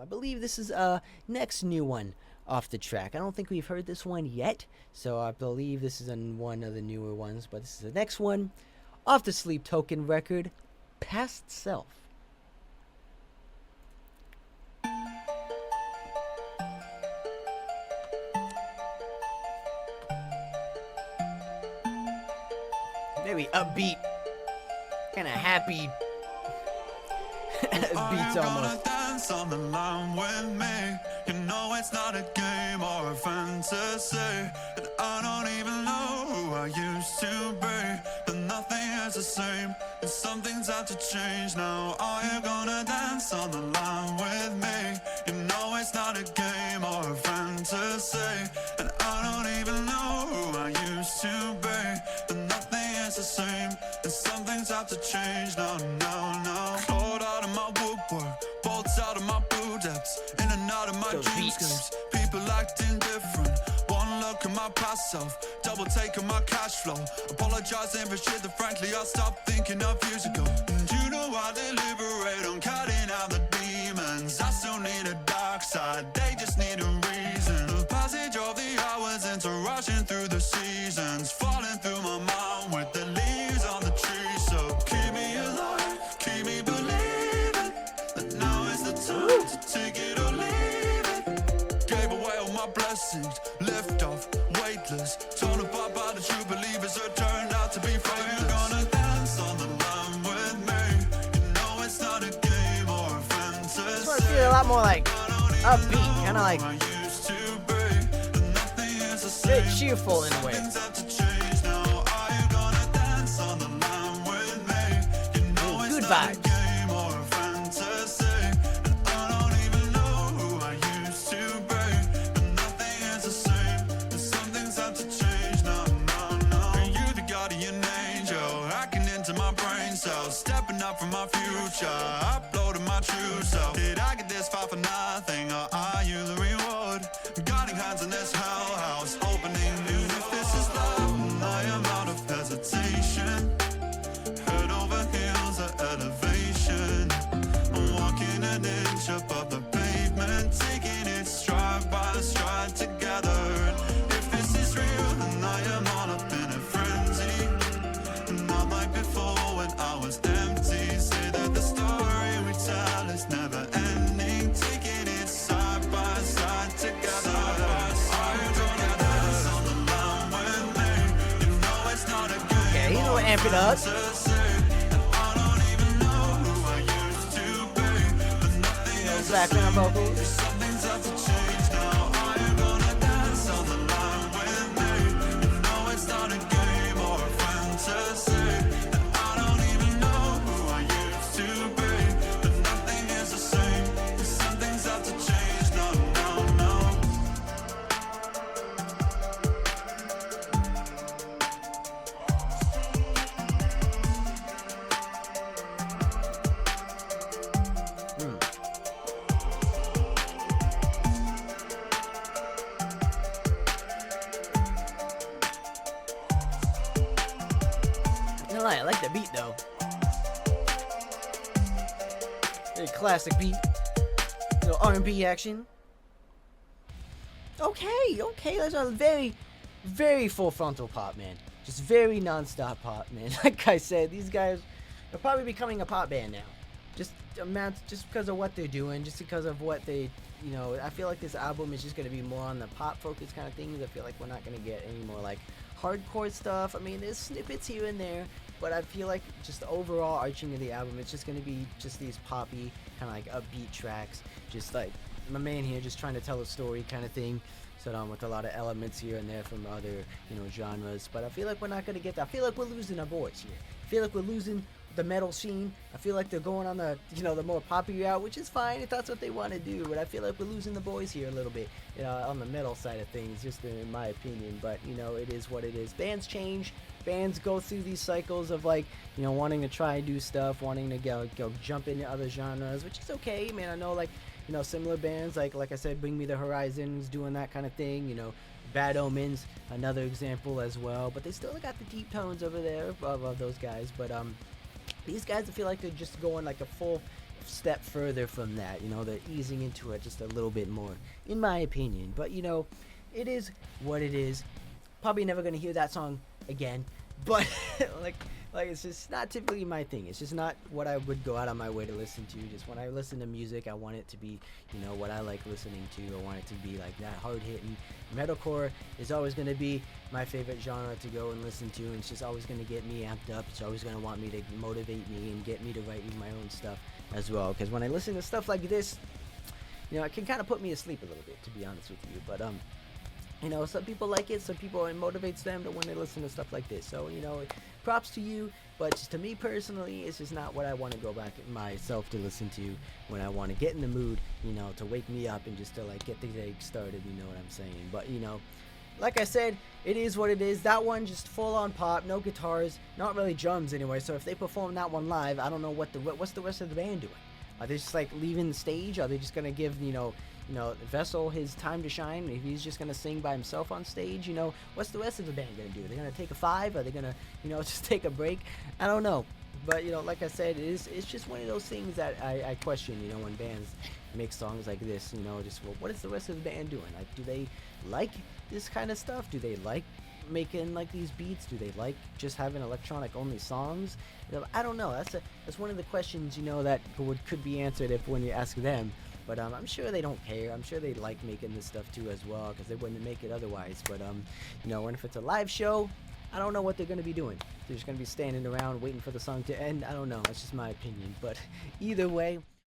I believe this is next new one off the track. I don't think we've heard this one yet, so I believe this is one of the newer ones, but this is the next one off the Sleep Token record, Past Self. Very upbeat, kind of happy beats almost. Dance on the line with me. You know it's not a game or a fantasy, and I don't even know who I used to be. But nothing is the same, and some things have to change now. Are you gonna dance on the line with me? You know it's not a game or a fantasy, and I don't even know who I used to be. But nothing is the same, and some things have to change now, now. Clawed out of my woodwork, bolts out of my blue depths, in and out of my dreamscapes. People acting different. One look at my past self, double taking my cash flow, apologizing for shit that frankly I stopped thinking of years ago. And you know I deliberate on cutting out the demons. I still need a dark side, they just need a reason. The passage of the hours into rushing through the seasons, falling through my mind with the leaves on the tree. So keep me alive, keep me believing that now is the time to take it or leave it. Gave away all my blessings, lift off, weightless, torn apart by the true believers who turned out to be faithless. You're gonna dance on the line with me. You know it's not a game or a fantasy. This one feels a lot more like upbeat, kind of like very cheerful in a way. Good vibes. Stepping up from my future, uploading my true self. Did I get this far for nothing, or are you the reward? Guarding hands in this hell house, opening new. If this is love, I am out of hesitation. Head over heels at elevation. I'm walking an inch above the pavement, taking it stride by stride together. If this is real, then I am all up in a frenzy. Not like before when I was empty. Say that the story we tell is never ending, taking it side by side together. Okay, you know what, amp it up. Those background vocals. I like the beat though. Very classic beat. Little R&B action. Okay, that's a very full frontal pop, man. Just very non-stop pop, man. Like I said, these guys are probably becoming a pop band now. Just because of what they're doing, just because of what they, I feel like this album is just gonna be more on the pop focus kind of things. I feel like we're not gonna get any more like hardcore stuff. I mean, there's snippets here and there, but I feel like just the overall arching of the album, it's just gonna be just these poppy kind of like upbeat tracks, just like my man here just trying to tell a story kind of thing. So with a lot of elements here and there from other genres, but I feel like we're not gonna get that. I feel like we're losing our voice here. I feel like we're losing the metal scene. I feel like they're going on the the more poppy route, which is fine if that's what they want to do, but I feel like we're losing the boys here a little bit on the metal side of things, just in my opinion. But it is what it is. Bands change, bands go through these cycles of like wanting to try and do stuff, wanting to go jump into other genres, which is okay. I mean, I know like similar bands like I said, Bring Me the Horizons doing that kind of thing. Bad Omens, another example as well, but they still got the deep tones over there of those guys. But these guys, I feel like they're just going like a step further from that. You know, they're easing into it just a little bit more, in my opinion. But you know, it is what it is. Probably never gonna hear that song again. But like it's just not typically my thing. It's just not what I would go out of my way to listen to. Just when I listen to music, I want it to be, you know, what I like listening to. I want it to be like that hard hitting. Metalcore is always gonna be my favorite genre to go and listen to, and it's just always gonna get me amped up. It's always gonna want me to motivate me and get me to write my own stuff as well. Because when I listen to stuff like this, you know, it can kind of put me to sleep a little bit, to be honest with you. But you know, some people like it, some people, it motivates them to when they listen to stuff like this. So, you know, props to you, but just to me personally, it's just not what I want to go back myself to listen to when I want to get in the mood, you know, to wake me up and just to like get the day started, you know what I'm saying. But, you know, like I said, it is what it is. That one just full on pop, no guitars, not really drums anyway. So if they perform that one live, I don't know what's the rest of the band doing. Are they just like leaving the stage? Are they just gonna give, you know, Vessel his time to shine? If he's just gonna sing by himself on stage, you know, what's the rest of the band gonna do? Are they gonna take a 5? Are they gonna, you know, just take a break? I don't know. But, you know, like I said, it's just one of those things that I question, you know, when bands make songs like this, you know, just, well, what is the rest of the band doing? Like, do they like this kind of stuff? Do they like making like these beats? Do they like just having electronic only songs? You know, I don't know. That's one of the questions, you know, that could be answered if when you ask them. But I'm sure they don't care. I'm sure they like making this stuff too as well, because they wouldn't make it otherwise. But you know, and if it's a live show, I don't know what they're gonna be doing. They're just gonna be standing around waiting for the song to end. I don't know. That's just my opinion. But either way,